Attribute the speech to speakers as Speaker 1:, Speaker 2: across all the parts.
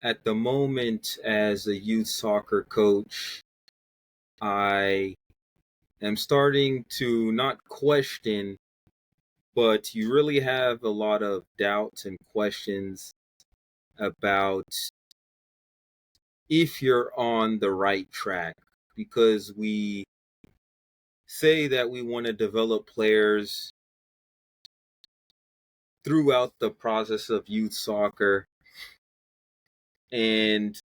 Speaker 1: At the moment, as a youth soccer coach, I am starting to not question, but you really have a lot of doubts and questions about if you're on the right track. Because we say that we want to develop players throughout the process of youth soccer. And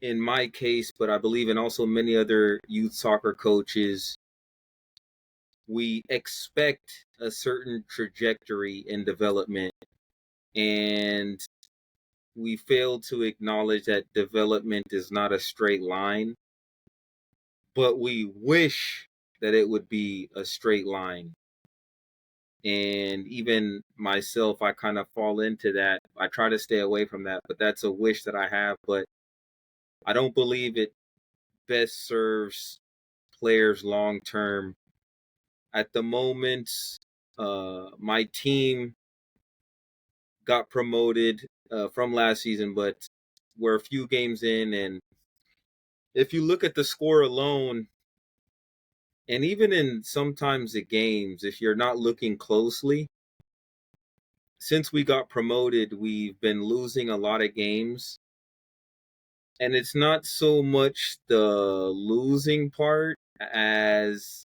Speaker 1: in my case, but I believe in also many other youth soccer coaches, we expect a certain trajectory in development, and we fail to acknowledge that development is not a straight line, but we wish that it would be a straight line. And even myself, I kind of fall into that. I try to stay away from that, but that's a wish that I have. But I don't believe it best serves players long term. At the moment, my team got promoted from last season, but we're a few games in, and if you look at the score alone, and even in sometimes the games, if you're not looking closely, since we got promoted, we've been losing a lot of games. And it's not so much the losing part as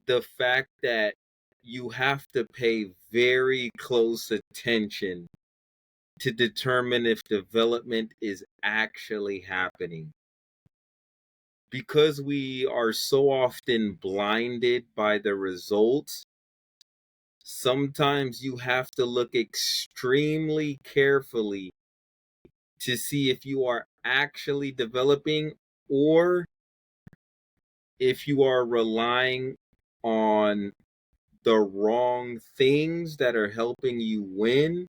Speaker 1: the fact that you have to pay very close attention to determine if development is actually happening. Because we are so often blinded by the results, sometimes you have to look extremely carefully to see if you are actually developing or if you are relying on the wrong things that are helping you win,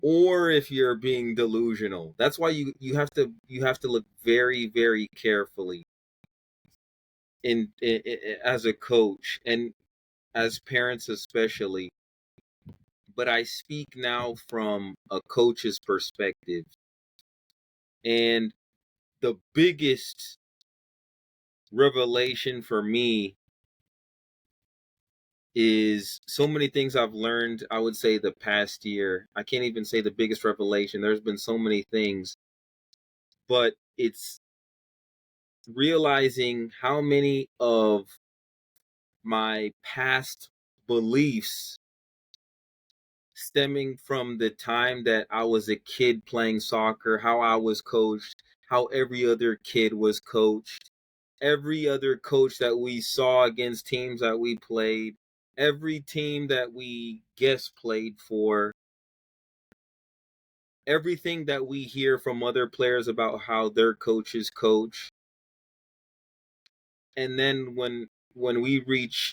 Speaker 1: or if you're being delusional. That's why you have to look very very carefully in as a coach and as parents especially. But I speak now from a coach's perspective, and the biggest revelation for me is so many things I've learned, I would say the past year. I can't even say the biggest revelation. There's been so many things, but it's realizing how many of my past beliefs stemming from the time that I was a kid playing soccer, how I was coached, how every other kid was coached, every other coach that we saw against teams that we played, every team that we guest played for, everything that we hear from other players about how their coaches coach. And then when we reach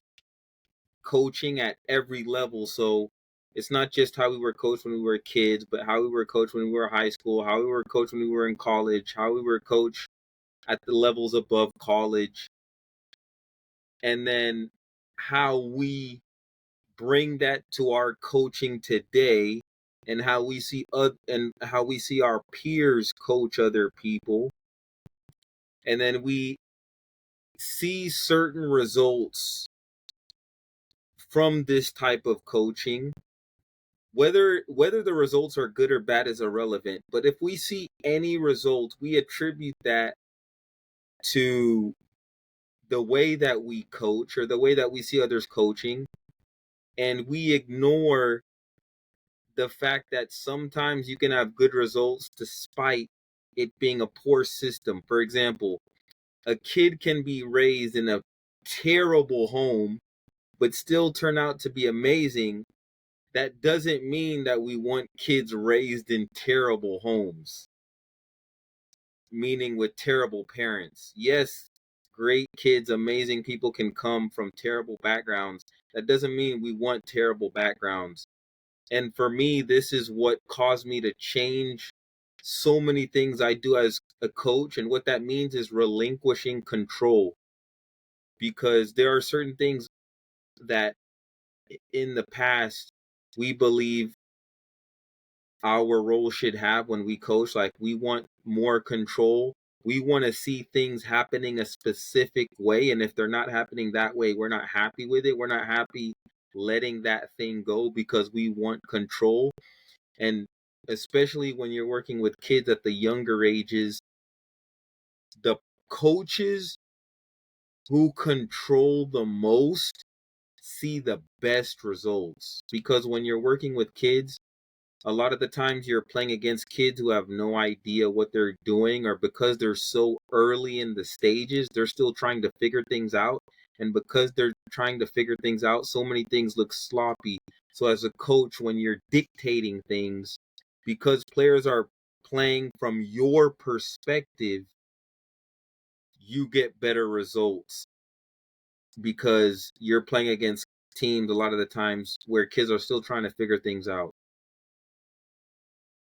Speaker 1: coaching at every level, so it's not just how we were coached when we were kids, but how we were coached when we were high school, how we were coached when we were in college, how we were coached at the levels above college, and then how we bring that to our coaching today, and how we see our peers coach other people, and then we see certain results from this type of coaching. Whether the results are good or bad is irrelevant, but if we see any result, we attribute that to the way that we coach or the way that we see others coaching, and we ignore the fact that sometimes you can have good results despite it being a poor system. For example, a kid can be raised in a terrible home but still turn out to be amazing. That doesn't mean that we want kids raised in terrible homes, meaning with terrible parents. Yes, great kids, amazing people can come from terrible backgrounds. That doesn't mean we want terrible backgrounds. And for me, this is what caused me to change so many things I do as a coach. And what that means is relinquishing control, because there are certain things that in the past we believe our role should have when we coach. Like, we want more control. We want to see things happening a specific way. And if they're not happening that way, we're not happy with it. We're not happy letting that thing go because we want control. And especially when you're working with kids at the younger ages, the coaches who control the most see the best results. Because when you're working with kids, a lot of the times you're playing against kids who have no idea what they're doing, or because they're so early in the stages, they're still trying to figure things out. And because they're trying to figure things out, so many things look sloppy. So as a coach, when you're dictating things, because players are playing from your perspective, you get better results because you're playing against teams a lot of the times where kids are still trying to figure things out.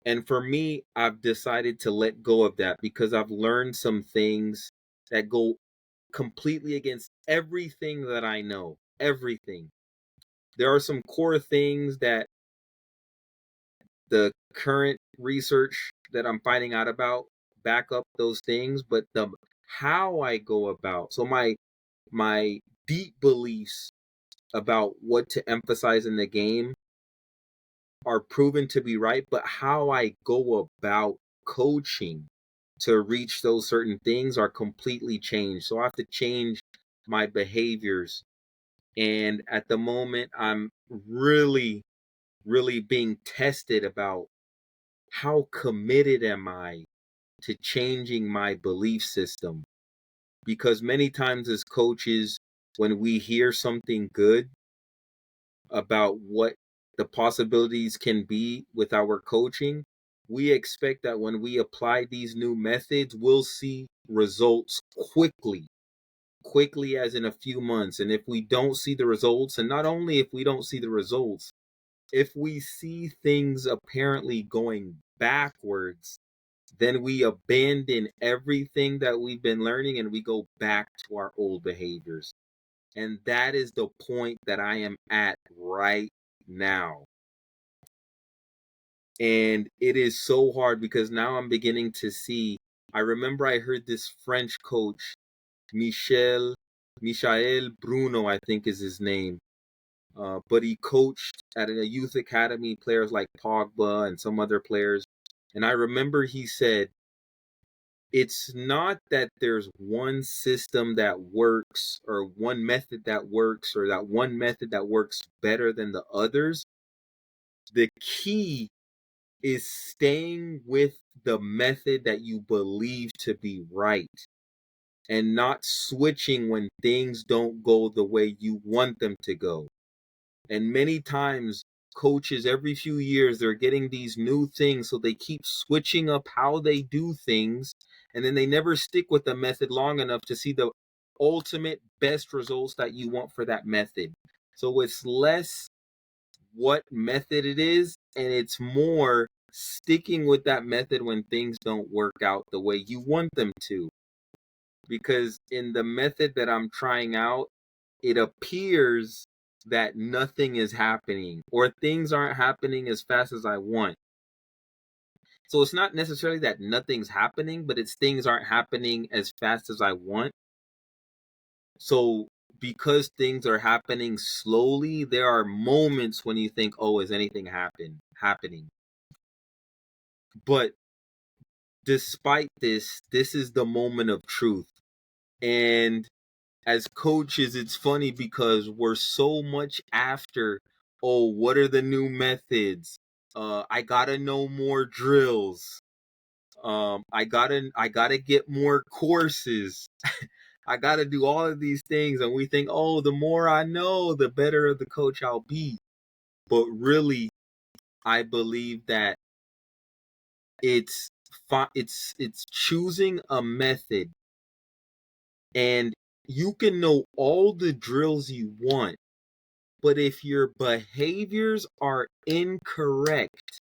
Speaker 1: And for me, I've decided to let go of that because I've learned some things that go completely against everything that I know. Everything. There are some core things that the current research that I'm finding out about back up those things, but the how I go about, so my deep beliefs about what to emphasize in the game are proven to be right, but how I go about coaching to reach those certain things are completely changed. So I have to change my behaviors. And at the moment, I'm really, really being tested about how committed am I to changing my belief system. Because many times as coaches, when we hear something good about what the possibilities can be with our coaching, we expect that when we apply these new methods, we'll see results quickly as in a few months. And if we don't see the results, and not only if we don't see the results, if we see things apparently going backwards, then we abandon everything that we've been learning and we go back to our old behaviors. And that is the point that I am at right now. And it is so hard because now I'm beginning to see. I remember I heard this French coach, Michael Bruno, I think is his name. But he coached at a youth academy, players like Pogba and some other players. And I remember he said, it's not that there's one system that works or one method that works or that one method that works better than the others. The key is staying with the method that you believe to be right and not switching when things don't go the way you want them to go. And many times, coaches, every few years, they're getting these new things, so they keep switching up how they do things, and then they never stick with the method long enough to see the ultimate best results that you want for that method. So it's less what method it is, and it's more sticking with that method when things don't work out the way you want them to. Because in the method that I'm trying out, it appears that nothing is happening or things aren't happening as fast as I want. So it's not necessarily that nothing's happening, but it's things aren't happening as fast as I want. So because things are happening slowly, there are moments when you think, "Oh, is anything happening?" But despite this, this is the moment of truth. And as coaches, it's funny because we're so much after, oh, what are the new methods? I gotta know more drills. I gotta get more courses. I gotta do all of these things, and we think, oh, the more I know, the better of the coach I'll be. But really, I believe that it's it's choosing a method, and you can know all the drills you want, but if your behaviors are incorrect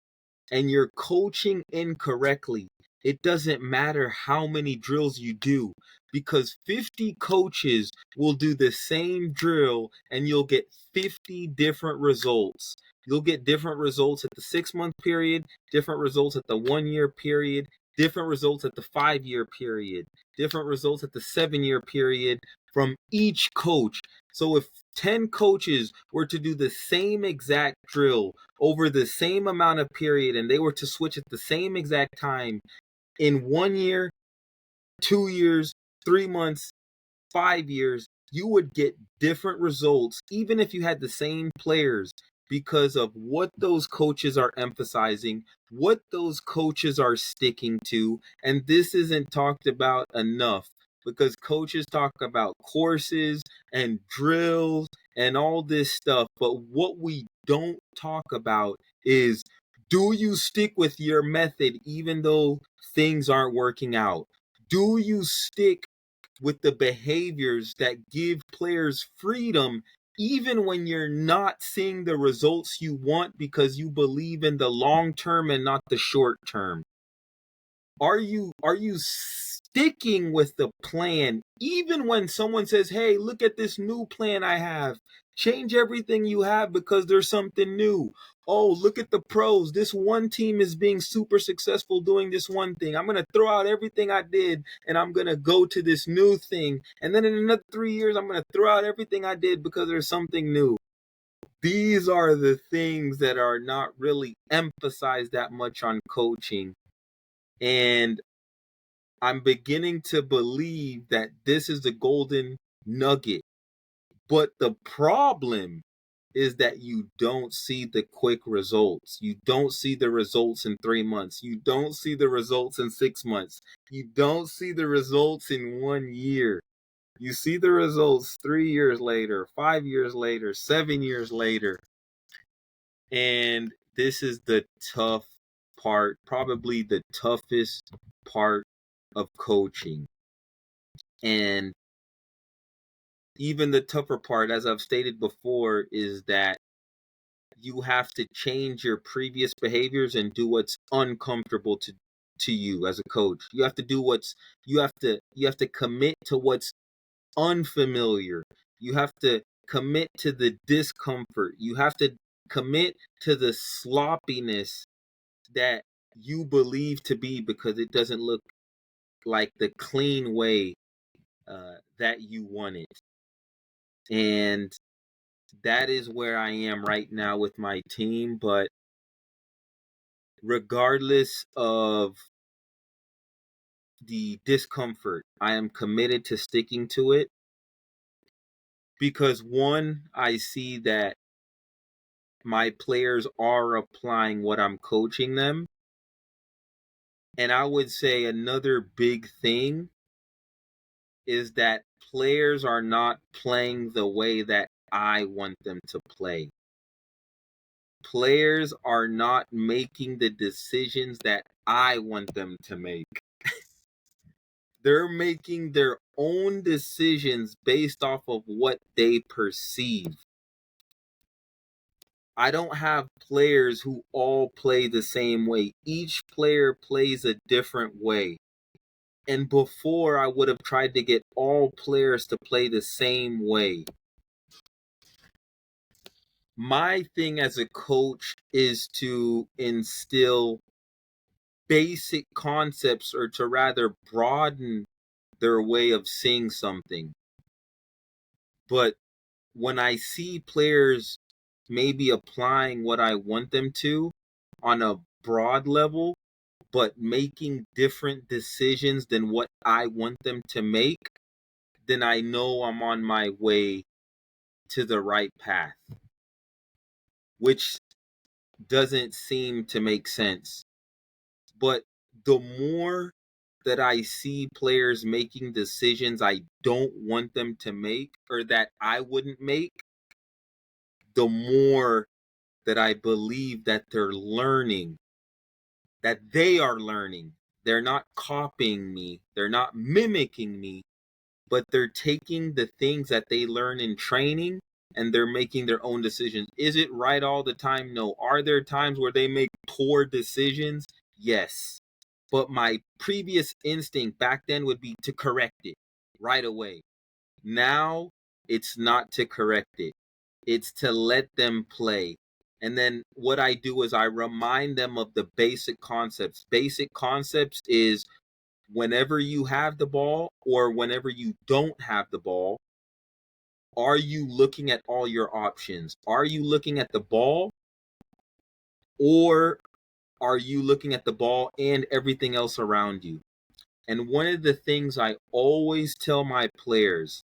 Speaker 1: and you're coaching incorrectly, it doesn't matter how many drills you do, because 50 coaches will do the same drill and you'll get 50 different results. You'll get different results at the 6-month period, different results at the 1-year period, different results at the 5-year period, different results at the 7-year period from each coach. So if 10 coaches were to do the same exact drill over the same amount of period and they were to switch at the same exact time in 1 year, 2 years, 3 months, 5 years, you would get different results even if you had the same players because of what those coaches are emphasizing, what those coaches are sticking to. And this isn't talked about enough because coaches talk about courses and drills and all this stuff. But what we don't talk about is, do you stick with your method even though things aren't working out? Do you stick with the behaviors that give players freedom even when you're not seeing the results you want because you believe in the long term and not the short term? Are you sticking with the plan even when someone says, "Hey, look at this new plan I have. Change everything you have because there's something new. Oh, look at the pros. This one team is being super successful doing this one thing. I'm going to throw out everything I did and I'm going to go to this new thing. And then in another 3 years I'm going to throw out everything I did because there's something new." These are the things that are not really emphasized that much on coaching. And I'm beginning to believe that this is the golden nugget. But the problem is that you don't see the quick results. You don't see the results in 3 months. You don't see the results in 6 months. You don't see the results in 1 year. You see the results 3 years later, 5 years later, 7 years later. And this is the tough part, probably the toughest part of coaching. And even the tougher part, as I've stated before, is that you have to change your previous behaviors and do what's uncomfortable to you as a coach. You have to do what's you have to commit to what's unfamiliar. You have to commit to the discomfort. You have to commit to the sloppiness that you believe to be because it doesn't look like the clean way that you want it. And that is where I am right now with my team. But regardless of the discomfort, I am committed to sticking to it because, one, I see that my players are applying what I'm coaching them. And I would say another big thing is that players are not playing the way that I want them to play. Players are not making the decisions that I want them to make. They're making their own decisions based off of what they perceive. I don't have players who all play the same way. Each player plays a different way. And before, I would have tried to get all players to play the same way. My thing as a coach is to instill basic concepts, or to rather broaden their way of seeing something. But when I see players maybe applying what I want them to on a broad level, but making different decisions than what I want them to make, then I know I'm on my way to the right path, which doesn't seem to make sense. But the more that I see players making decisions I don't want them to make or that I wouldn't make, the more that I believe that they're learning, that they are learning. They're not copying me, they're not mimicking me, but they're taking the things that they learn in training and they're making their own decisions. Is it right all the time? No. Are there times where they make poor decisions? Yes. But my previous instinct back then would be to correct it right away. Now, it's not to correct it. It's to let them play. And then what I do is I remind them of the basic concepts. Basic concepts is whenever you have the ball or whenever you don't have the ball, are you looking at all your options? Are you looking at the ball, or are you looking at the ball and everything else around you? And one of the things I always tell my players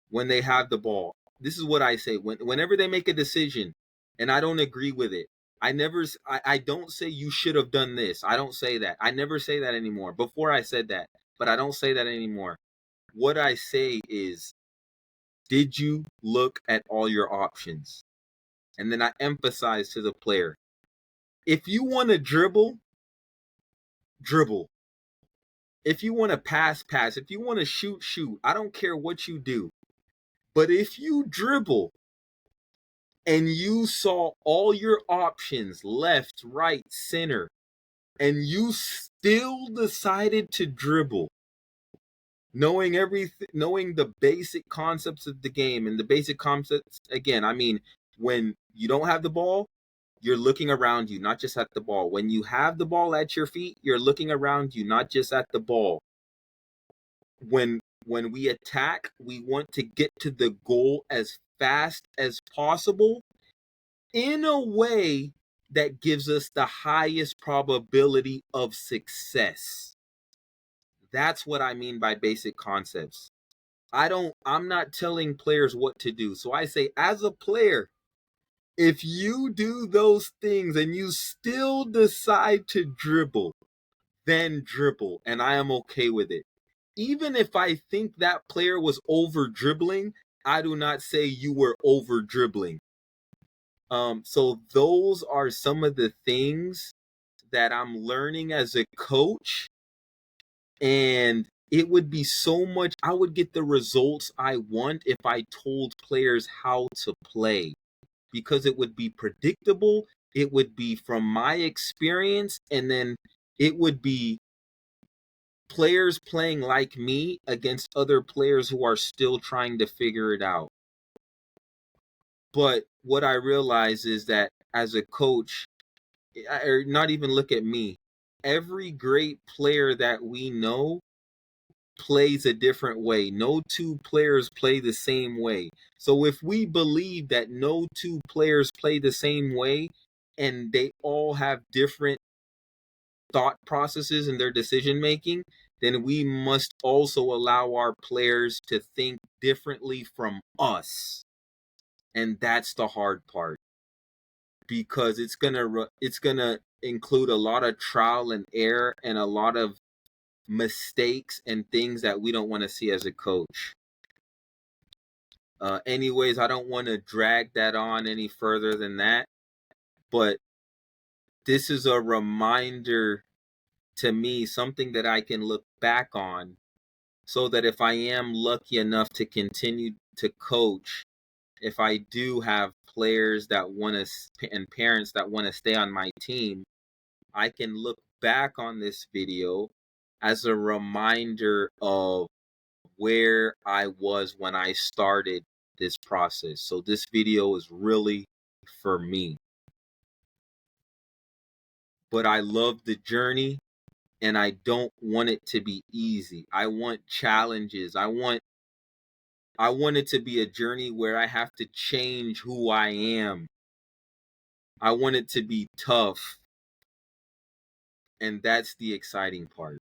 Speaker 1: when they have the ball, this is what I say whenever they make a decision and I don't agree with it. I don't say you should have done this. I don't say that. I never say that anymore. Before I said that, but I don't say that anymore. What I say is, did you look at all your options? And then I emphasize to the player, if you want to dribble, dribble. If you want to pass, pass. If you want to shoot, shoot. I don't care what you do. But if you dribble and you saw all your options, left, right, center, and you still decided to dribble, knowing everything, knowing the basic concepts of the game, and the basic concepts, again, I mean, when you don't have the ball, you're looking around you, not just at the ball. When you have the ball at your feet, you're looking around you, not just at the ball. When we attack, we want to get to the goal as fast as possible in a way that gives us the highest probability of success. That's what I mean by basic concepts. I'm not telling players what to do. So I say, as a player, if you do those things and you still decide to dribble, then dribble, and I am okay with it. Even if I think that player was over dribbling, I do not say you were over dribbling. So those are some of the things that I'm learning as a coach, and it would be so much, I would get the results I want if I told players how to play, because it would be predictable, it would be from my experience, and then it would be players playing like me against other players who are still trying to figure it out. But what I realize is that as a coach, or not even look at me, every great player that we know plays a different way. No two players play the same way. So if we believe that no two players play the same way and they all have different thought processes in their decision making, then we must also allow our players to think differently from us. And that's the hard part, because it's gonna include a lot of trial and error and a lot of mistakes and things that we don't want to see as a coach. Anyways, I don't want to drag that on any further than that, but this is a reminder to me, something that I can look back on, so that if I am lucky enough to continue to coach, if I do have players that want to, and parents that want to stay on my team, I can look back on this video as a reminder of where I was when I started this process. So this video is really for me. But I love the journey, and I don't want it to be easy. I want challenges. I want it to be a journey where I have to change who I am. I want it to be tough. And that's the exciting part.